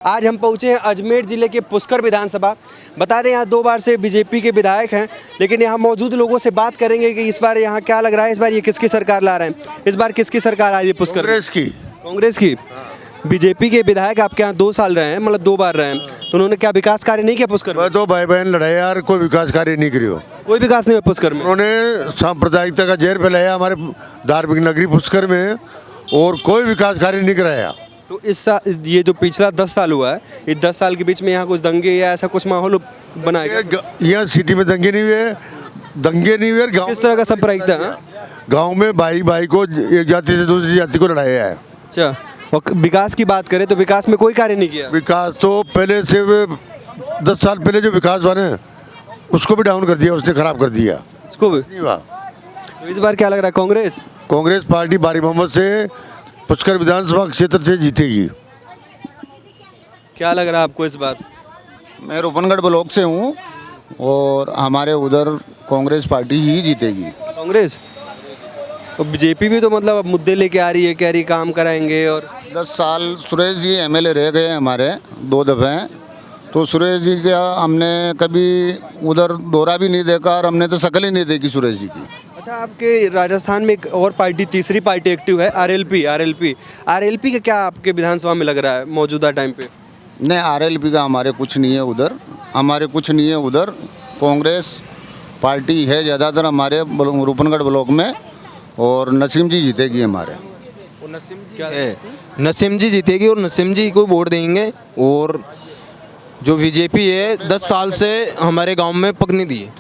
आज हम पहुंचे हैं अजमेर जिले के पुष्कर विधानसभा। बता दें यहाँ 2 बार से बीजेपी के विधायक हैं, लेकिन यहाँ मौजूद लोगों से बात करेंगे कि इस बार यहाँ क्या लग रहा है, इस बार ये किसकी सरकार ला रहे हैं। इस बार किसकी सरकार आ रही है पुष्कर? कांग्रेस की। बीजेपी के विधायक आपके यहाँ 2 साल रहे हैं, मतलब 2 बार रहे हैं, तो उन्होंने क्या विकास कार्य नहीं किया पुष्कर में? तो भाई बहन लड़ाई यार, कोई विकास कार्य नहीं करियो। कोई विकास नहीं हुआ पुष्कर में। उन्होंने सांप्रदायिकता का जहर फैलाया हमारे धार्मिक नगरी पुष्कर में, और कोई विकास कार्य नहीं कराया। तो इस साल ये जो पिछला 10 साल हुआ है, इस 10 साल के बीच में यहाँ कुछ दंगे या ऐसा कुछ माहौल बनाएगा? यहाँ सिटी में दंगे नहीं हुए। गाँव किस तरह का सांप्रदायिकता है? गाँव में भाई भाई को एक जाति से दूसरी जाति को लड़ाया है। अच्छा, और विकास की बात करें तो विकास में कोई कार्य नहीं किया। विकास तो पहले से 10 साल पहले जो विकास हुआ ना, उसको भी डाउन कर दिया, उसने खराब कर दिया इसको भी। नहीं हुआ। तो इस बार क्या लग रहा है? कांग्रेस पार्टी भारी बहुमत से पुष्कर विधानसभा क्षेत्र से जीतेगी। क्या लग रहा है आपको इस बार? मैं रूपनगढ़ ब्लॉक से हूँ और हमारे उधर कांग्रेस पार्टी ही जीतेगी। कांग्रेस? और बीजेपी भी तो मतलब अब मुद्दे लेके आ रही है, कह रही काम कराएंगे। और 10 साल सुरेश जी एमएलए रह गए हमारे 2 दफ़े, तो सुरेश जी का हमने कभी उधर दौरा भी नहीं देखा और हमने तो शक्ल ही नहीं देखी सुरेश जी की। अच्छा, आपके राजस्थान में एक और पार्टी, तीसरी पार्टी एक्टिव है, आरएलपी का क्या आपके विधानसभा में लग रहा है मौजूदा टाइम पे? नहीं, आरएलपी का हमारे कुछ नहीं है उधर, कांग्रेस पार्टी है ज़्यादातर हमारे रूपनगढ़ ब्लॉक में, और नसीम जी जीतेगी हमारे। नसीम जी जीतेगी और नसीम जी को वोट देंगे। और जो बीजेपी है 10 साल से हमारे गांव में पक नहीं दी है।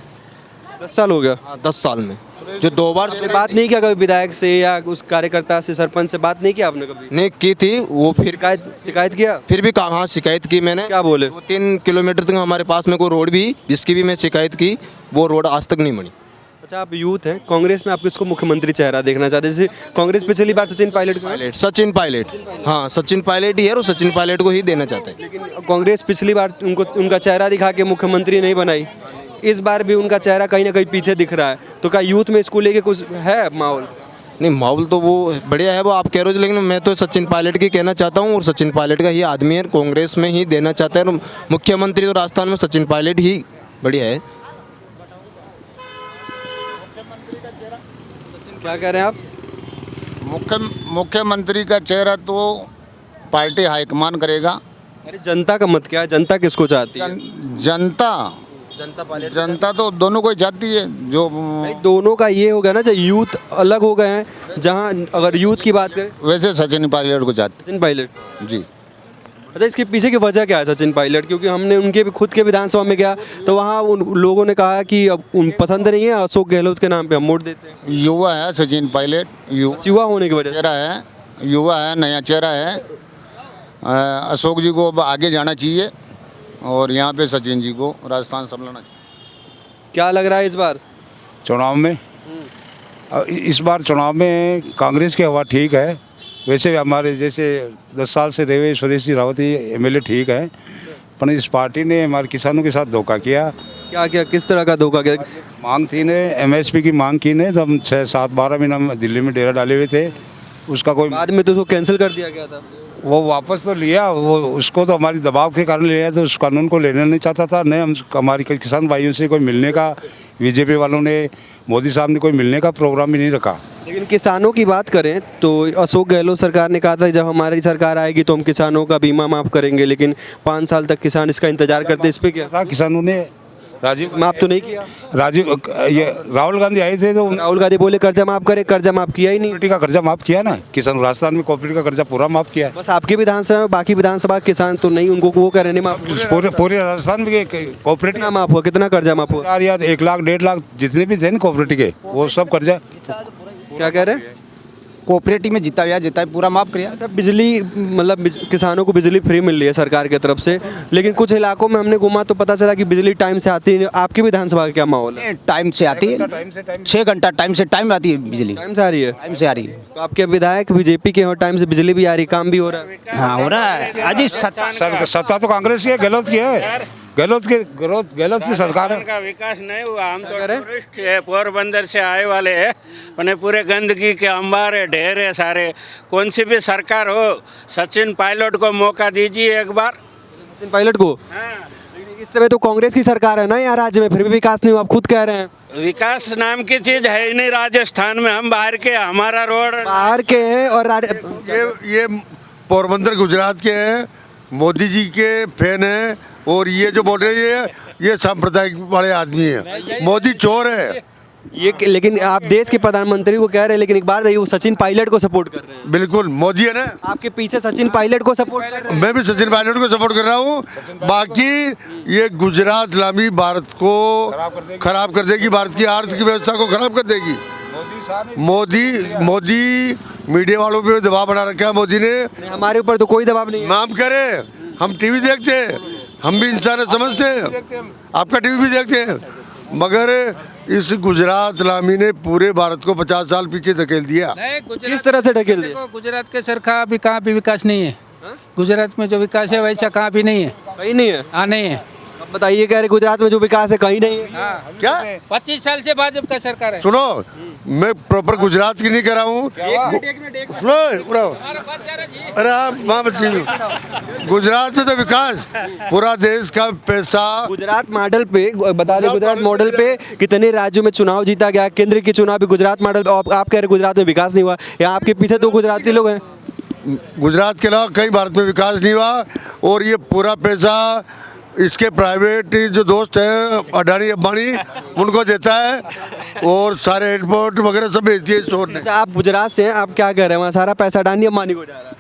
10 साल हो गया? 10 साल में जो 2 बार आपने बात नहीं किया कभी विधायक से या उस कार्यकर्ता से, सरपंच से बात नहीं किया आपने कभी? ने की थी, वो फिर शिकायत किया? फिर भी कहा, हाँ शिकायत की मैंने। क्या बोले? 2-3 किलोमीटर तक हमारे पास में कोई रोड भी, जिसकी भी मैं शिकायत की, वो रोड आज तक नहीं बनी। अच्छा, आप यूथ हैं, कांग्रेस में आप किसको मुख्यमंत्री चेहरा देखना चाहते हैं? जैसे कांग्रेस पिछली बार सचिन पायलट, हाँ सचिन पायलट ही है और सचिन पायलट को ही देना चाहते हैं। लेकिन कांग्रेस पिछली बार उनका चेहरा दिखा के मुख्यमंत्री नहीं बनाई, इस बार भी उनका चेहरा कहीं ना कहीं पीछे दिख रहा है, तो क्या यूथ में इसको लेके कुछ है माहौल? नहीं, माहौल तो वो बढ़िया है, वो आप कह रहे हो, लेकिन मैं तो सचिन पायलट की कहना चाहता हूँ, और सचिन पायलट का ही आदमी है, कांग्रेस में ही देना चाहता है। और मुख्यमंत्री तो राजस्थान में सचिन पायलट ही बढ़िया है। क्या कह रहे हैं आप? मुख्यमंत्री का चेहरा तो पार्टी हाईकमान करेगा। अरे जनता का मत क्या है? जनता किसको चाहती है? जनता तो दोनों को चाहती है। जो भाई दोनों का ये हो गया ना, जो यूथ अलग हो गए हैं, जहाँ अगर यूथ की बात करें वैसे सचिन पायलट को चाहती सचिन पायलट जी। अच्छा, इसके पीछे की वजह क्या है सचिन पायलट? क्योंकि हमने उनके भी खुद के विधानसभा में गया तो वहाँ उन लोगों ने कहा कि अब उन पसंद नहीं है, अशोक गहलोत के नाम पे हम वोट देते हैं। युवा है सचिन पायलट, युवा होने की वजह से चेहरा है, युवा है, नया चेहरा है। अशोक जी को अब आगे जाना चाहिए और यहाँ पे सचिन जी को राजस्थान संभालना चाहिए। क्या लग रहा है इस बार चुनाव में? इस बार चुनाव में कांग्रेस की हवा ठीक है। वैसे हमारे जैसे 10 साल से रहे सुरेश जी रावत एमएलए ठीक है, पर इस पार्टी ने हमारे किसानों के साथ धोखा किया। क्या क्या किस तरह का धोखा किया? मांग थी ने एमएसपी की मांग की ने, तो हम 6-7-12 महीना दिल्ली में डेरा डाले हुए थे, उसका कोई बाद में तो उसको कैंसिल कर दिया गया था। वो वापस तो लिया, वो उसको तो हमारी दबाव के कारण लिया, तो उस कानून को लेना नहीं चाहता था। नहीं, हम हमारी किसान भाइयों से कोई मिलने का, बीजेपी वालों ने, मोदी साहब ने कोई मिलने का प्रोग्राम ही नहीं रखा। लेकिन किसानों की बात करें तो अशोक गहलोत सरकार ने कहा था जब हमारी सरकार आएगी तो हम किसानों का बीमा माफ़ करेंगे, लेकिन 5 साल तक किसान इसका इंतजार करते। इस पे क्या था? किसानों ने माफ़ तो नहीं किया। ये राहुल गांधी आए थे तो राहुल गांधी बोले कर्जा माफ़ करे, कर्जा माफ़ किया ही नहीं। कोऑपरेटिव का कर्जा माफ़ किया ना, किसान राजस्थान में कोऑपरेटिव का कर्जा पूरा माफ़ किया। बस आपकी विधानसभा में, बाकी विधानसभा किसान तो नहीं, उनको वो कह रहे नहीं माफ़। पूरे राजस्थान में कोऑपरेटिव कितना माफ़ हुआ? कितना कर्जा माफ़ हुआ? यार 1 लाख 1.5 लाख जितने भी थे ना कोऑपरेटिव के, वो सब कर्जा। क्या कह रहे हैं? कोऑपरेटिव में जितना है पूरा माफ़ किया। अच्छा, बिजली मतलब किसानों को बिजली फ्री मिल रही है सरकार की तरफ से, लेकिन कुछ इलाकों में हमने घूमा तो पता चला कि बिजली टाइम से आती नहीं। आपकी विधानसभा का क्या माहौल है? टाइम से आती है, 6 घंटा टाइम से आती है बिजली। टाइम से आ रही है? टाइम से आ रही है। तो आपके विधायक बीजेपी के हो, टाइम से बिजली भी आ रही, काम भी हो रहा है? हाँ, हो रहा है। अजी सत्ता तो कांग्रेस की है, गहलोत की है। गहलोत की सरकार का विकास नहीं हुआ। हम तो टूरिस्ट है, पोरबंदर से आए वाले हैं, उन्हें पूरे गंदगी के अंबार है, ढेर है सारे। कौन सी भी सरकार हो, सचिन पायलट को मौका दीजिए एक बार। सचिन पायलट को। लेकिन इस समय तो कांग्रेस की सरकार है ना यहाँ राज्य में, फिर भी विकास नहीं हुआ, आप खुद कह रहे हैं। विकास नाम की चीज है ही नहीं राजस्थान में। हम बाहर के, हमारा रोड बाहर के हैं और ये पोरबंदर गुजरात के हैं, मोदी जी के फैन हैं, और ये जो बोल रहे हैं ये सांप्रदायिक वाले आदमी हैं। मोदी चोर है ये, लेकिन आप देश के प्रधानमंत्री को कह रहे हैं, लेकिन एक बात है वो सचिन पायलट को सपोर्ट कर रहे हैं। बिल्कुल मोदी है ना। आपके पीछे सचिन पायलट को सपोर्ट कर रहे हैं। मैं भी सचिन पायलट को सपोर्ट कर रहा हूँ। बाकी ये गुजरात लामी भारत को खराब कर देगी, भारत की आर्थिक व्यवस्था को खराब कर देगी। मोदी मीडिया वालों पे दबाव बना रखा है मोदी ने। हमारे ऊपर तो कोई दबाव नहीं है। माफ करें, हम टीवी देखते हैं, हम भी इंसान समझते हैं, आपका टीवी भी देखते हैं, मगर इस गुजरात लामी ने पूरे भारत को 50 साल पीछे धकेल दिया। किस तरह से ढकेल दिया? देखो गुजरात के सरकार अभी कहाँ भी विकास नहीं है। गुजरात में जो विकास है वैसा कहाँ भी नहीं है। कहीं नहीं है। हाँ नहीं है। अब बताइए, कह रहे गुजरात में जो विकास है कहीं नहीं है। क्या 25 साल से भाजपा का सरकार है। सुनो, मैं प्रॉपर गुजरात की नहीं कर रहा हूँ। सुनो, अरे आप वहाँ बच्ची, गुजरात में तो विकास, पूरा देश का पैसा। गुजरात मॉडल पे बता दें, गुजरात मॉडल पे कितने राज्यों में चुनाव जीता गया, केंद्र के चुनाव भी गुजरात मॉडल पे। आप कह रहे गुजरात में विकास नहीं हुआ, या आपके पीछे तो गुजराती लोग हैं। गुजरात के अलावा कई भारत में विकास नहीं हुआ, और ये पूरा पैसा इसके प्राइवेट जो दोस्त हैं अडानी अंबानी उनको देता है, और सारे एयरपोर्ट वगैरह सब भेजती है स्टोर ने। अच्छा, आप गुजरात से हैं, आप क्या कह रहे हैं वहाँ सारा पैसा अडानी अंबानी को जा रहा है,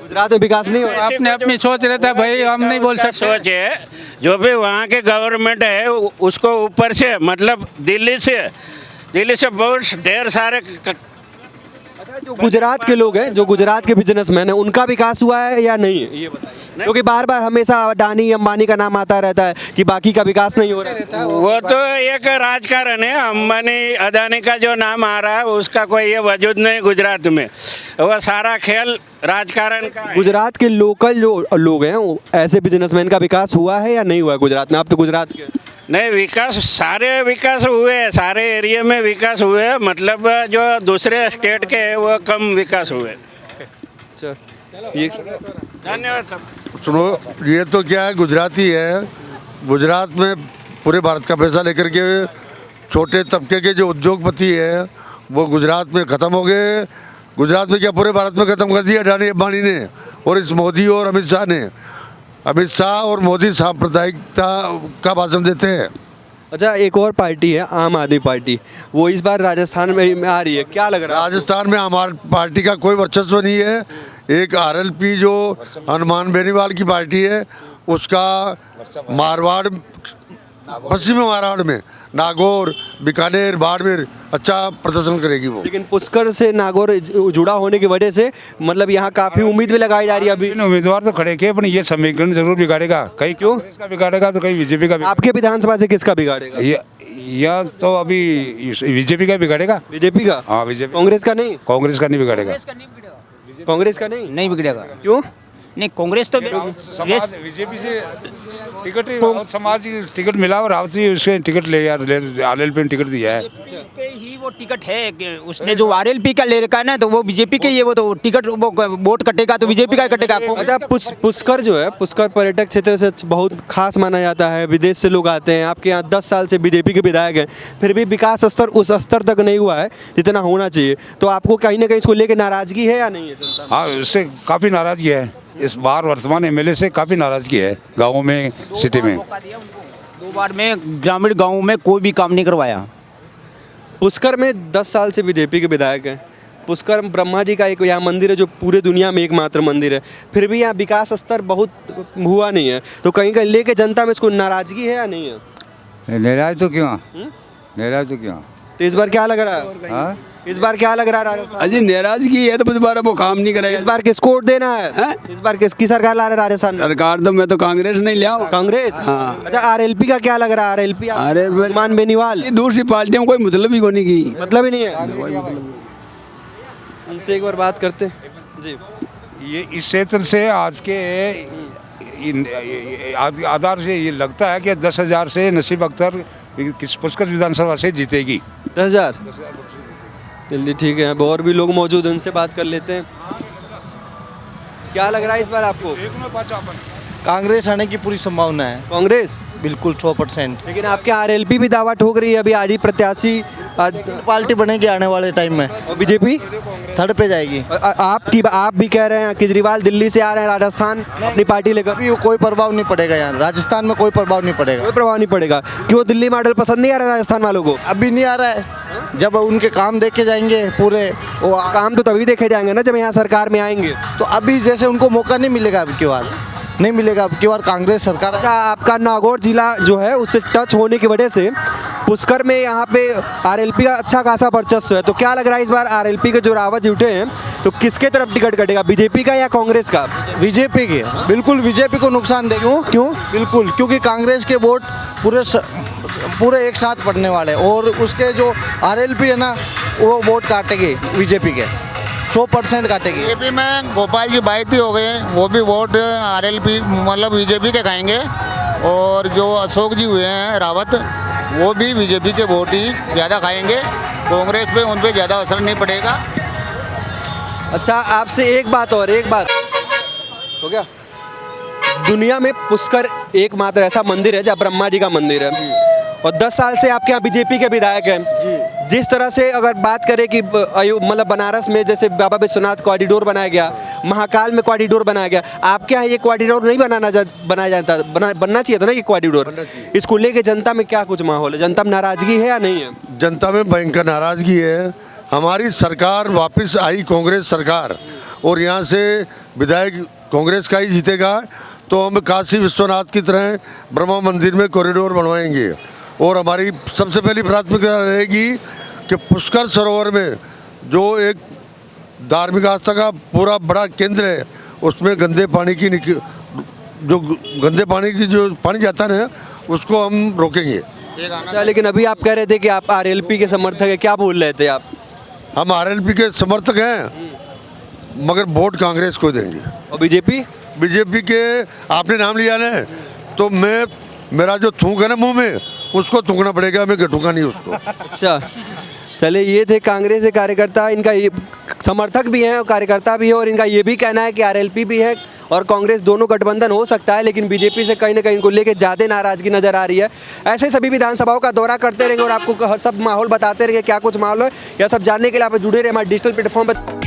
गुजरात में विकास नहीं हो रहा? अपने अपनी सोच रहता है भाई, हम नहीं बोल सकते। सोच है जो भी वहाँ के गवर्नमेंट है उसको ऊपर से, मतलब दिल्ली से बहुत ढेर सारे अच्छा, जो गुजरात के लोग हैं, जो गुजरात के बिजनेसमैन हैं, उनका विकास हुआ है या नहीं है, ये बताइए। क्योंकि बार बार हमेशा अडानी अंबानी का नाम आता रहता है कि बाकी का विकास नहीं हो रहा है। वो तो एक राजकारण है। अंबानी अदानी का जो नाम आ रहा है उसका कोई ये वजूद नहीं गुजरात में। वो सारा खेल राजकारण का है। गुजरात के लोकल जो लोग हैं वो ऐसे बिजनेसमैन का विकास हुआ है या नहीं हुआ है गुजरात में? आप तो गुजरात के हैं। नहीं, विकास सारे विकास हुए हैं, सारे एरिया में विकास हुए हैं, मतलब जो दूसरे स्टेट के हैं वो कम विकास हुए। अच्छा, ये धन्यवाद सब। सुनो, ये तो क्या है, गुजराती है, गुजरात में पूरे भारत का पैसा लेकर के छोटे तबके के जो उद्योगपति हैं वो गुजरात में ख़त्म हो गए। गुजरात में क्या पूरे भारत में ख़त्म कर दिया अडानी अंबानी ने, और इस मोदी और अमित शाह ने। अमित शाह और मोदी सांप्रदायिकता का भाषण देते हैं। अच्छा, एक और पार्टी है आम आदमी पार्टी, वो इस बार राजस्थान में आ रही है, क्या लग रहा है? राजस्थान में हमारी पार्टी का कोई वर्चस्व नहीं है। एक आरएलपी जो हनुमान बेनीवाल की पार्टी है, उसका मारवाड़, पश्चिमी मारवाड़ में नागौर, बीकानेर, बाड़मेर अच्छा प्रदर्शन करेगी वो। लेकिन पुष्कर से नागौर जुड़ा होने की वजह से मतलब यहाँ काफ़ी उम्मीद भी लगाई जा रही है अभी। उम्मीदवार तो खड़े किए, पर ये समीकरण जरूर बिगाड़ेगा। कहीं क्यों? कांग्रेस का बिगाड़ेगा तो कहीं बीजेपी का। आपके विधानसभा से किसका बिगाड़ेगा? यह तो अभी बीजेपी का बिगाड़ेगा। बीजेपी का? हाँ, बीजेपी। कांग्रेस का नहीं? कांग्रेस का नहीं बिगाड़ेगा। कांग्रेस का नहीं? नहीं बिगड़ेगा। क्यों? नहीं, कांग्रेस तो समाज बीजेपी से टिकट राउत समाज की टिकट मिला, और राउत जी उसके टिकट ले यार आरएलपी ने टिकट दिया है। के ही वो टिकट है कि उसने जो आरएलपी का ले रखा है ना, तो वो बीजेपी के, ये वो तो टिकट वो वोट कटेगा तो बीजेपी का कटेगा। अच्छा, पुष्कर जो है, पुष्कर पर्यटक क्षेत्र से बहुत खास माना जाता है, विदेश से लोग आते हैं। आपके यहाँ 10 साल से बीजेपी के विधायक हैं, फिर भी विकास स्तर उस स्तर तक नहीं हुआ है जितना होना चाहिए। तो आपको कहीं ना कहीं इसको लेकर नाराजगी है या नहीं है? हाँ, उससे काफ़ी नाराजगी है। इस बार वर्तमान एमएलए से काफ़ी नाराजगी है गाँवों में, सिटी में। 2 बार में ग्रामीण गाँव में कोई भी काम नहीं करवाया। पुष्कर में 10 साल से बीजेपी के विधायक हैं। पुष्कर ब्रह्मा जी का एक यहाँ मंदिर है जो पूरे दुनिया में एकमात्र मंदिर है, फिर भी यहाँ विकास स्तर बहुत हुआ नहीं है। तो कहीं कहीं लेके जनता में इसको नाराजगी है या नहीं है? नाराज तो क्यों? नाराज तो क्यों? तो इस बार क्या लग रहा है? इस बार क्या लग रहा है राजस्थान? अजी नाराजगी है तो दोबारा वो काम नहीं करेगा। इस बार किसको वोट देना है? इस बार किसकी सरकार ला रहा है राजस्थान में? सरकार तो मैं तो कांग्रेस नहीं लिया हूँ। कांग्रेस? हाँ। अच्छा, आरएलपी का क्या लग रहा है? आरएलपी हनुमान बेनीवाल, ये दूसरी पार्टियों में कोई मतलब ही नहीं की, मतलब ही नहीं है। उनसे एक बार बात करते हैं जी। ये इस क्षेत्र से आज के आधार से ये लगता है कि 10,000 से नसीब अख्तर पुष्कर विधानसभा से जीतेगी। 10,000? जल्दी, ठीक है, और भी लोग मौजूद हैं, उनसे बात कर लेते हैं। क्या लग रहा है इस बार आपको? कांग्रेस आने की पूरी संभावना है, कांग्रेस, बिल्कुल 100%। लेकिन आपके आरएलपी भी दावा ठोक रही है अभी आधी प्रत्याशी पार्टी बनेगी आने वाले टाइम में, और बीजेपी थर्ड पे जाएगी। आप भी कह रहे हैं केजरीवाल दिल्ली से आ रहे हैं राजस्थान अपनी पार्टी लेकर, अभी कोई प्रभाव नहीं पड़ेगा यहाँ, राजस्थान में कोई प्रभाव नहीं पड़ेगा। कोई प्रभाव नहीं पड़ेगा। क्यों दिल्ली मॉडल पसंद नहीं आ रहा राजस्थान वालों को? अभी नहीं आ रहा है, जब उनके काम देखे जाएंगे पूरे, वो काम तो तभी देखे जाएंगे ना जब यहाँ सरकार में आएंगे। तो अभी जैसे उनको मौका नहीं मिलेगा, अब की बार नहीं मिलेगा, अब की बार कांग्रेस सरकार। अच्छा, आपका नागौर जिला जो है उससे टच होने की वजह से पुष्कर में यहाँ पे आरएलपी का अच्छा खासा वर्चस्व है, तो क्या लग रहा है इस बार आरएलपी के जो रावत उठे हैं तो किसके तरफ टिकट कटेगा, बीजेपी का या कांग्रेस का? बीजेपी की, बिल्कुल बीजेपी को नुकसान देगा। क्यों? बिल्कुल, क्योंकि कांग्रेस के वोट पूरे एक साथ पड़ने वाले हैं, और उसके जो आरएलपी है ना वो वोट काटेगी बीजेपी के, 100% काटेगी। बीजेपी में गोपाल जी बायती हो गए, वो भी वोट आरएलपी मतलब बीजेपी के खाएंगे, और जो अशोक जी हुए हैं रावत, वो भी बीजेपी के वोट ही ज़्यादा खाएंगे, कांग्रेस पे उन पे ज़्यादा असर नहीं पड़ेगा। अच्छा, आपसे एक बात हो गया, दुनिया में पुष्कर एकमात्र ऐसा मंदिर है जहाँ ब्रह्मा जी का मंदिर है, और 10 साल से आपके यहाँ बीजेपी के विधायक हैं। जिस तरह से अगर बात करें कि मतलब बनारस में जैसे बाबा विश्वनाथ कॉरिडोर बनाया गया, महाकाल में कॉरिडोर बनाया गया, आपके यहाँ ये कॉरिडोर नहीं बनना चाहिए था ना ये कॉरिडोर? इसको लेके जनता में क्या कुछ माहौल है, जनता में नाराजगी है या नहीं है? जनता में भयंकर नाराजगी है। हमारी सरकार वापस आई, कांग्रेस सरकार, और यहाँ से विधायक कांग्रेस का ही जीतेगा, तो हम काशी विश्वनाथ की तरह ब्रह्मा मंदिर में कॉरिडोर बनवाएंगे, और हमारी सबसे पहली प्राथमिकता रहेगी कि पुष्कर सरोवर में जो एक धार्मिक आस्था का पूरा बड़ा केंद्र है, उसमें गंदे पानी की जो पानी जाता है ना, उसको हम रोकेंगे। अच्छा, लेकिन अभी आप कह रहे थे कि आप आरएलपी के समर्थक हैं, क्या बोल रहे थे आप? हम आरएलपी के समर्थक हैं, मगर वोट कांग्रेस को देंगे। और बीजेपी के आपने नाम लिया ना, तो मेरा जो थूक है ना मुंह में, उसको थूकना पड़ेगा, मैं घटूंगा नहीं उसको। अच्छा, चले, ये थे कांग्रेस के कार्यकर्ता, इनका ये समर्थक भी हैं और कार्यकर्ता भी है, और इनका ये भी कहना है कि आरएलपी भी है और कांग्रेस दोनों गठबंधन हो सकता है, लेकिन बीजेपी से कहीं ना कहीं इनको लेके ज़्यादा नाराजगी नजर आ रही है। ऐसे सभी विधानसभाओं का दौरा करते रहेंगे और आपको हर सब माहौल बताते रहेंगे क्या कुछ माहौल है। यह सब जानने के लिए आप जुड़े रहे हमारे डिजिटल प्लेटफॉर्म पर।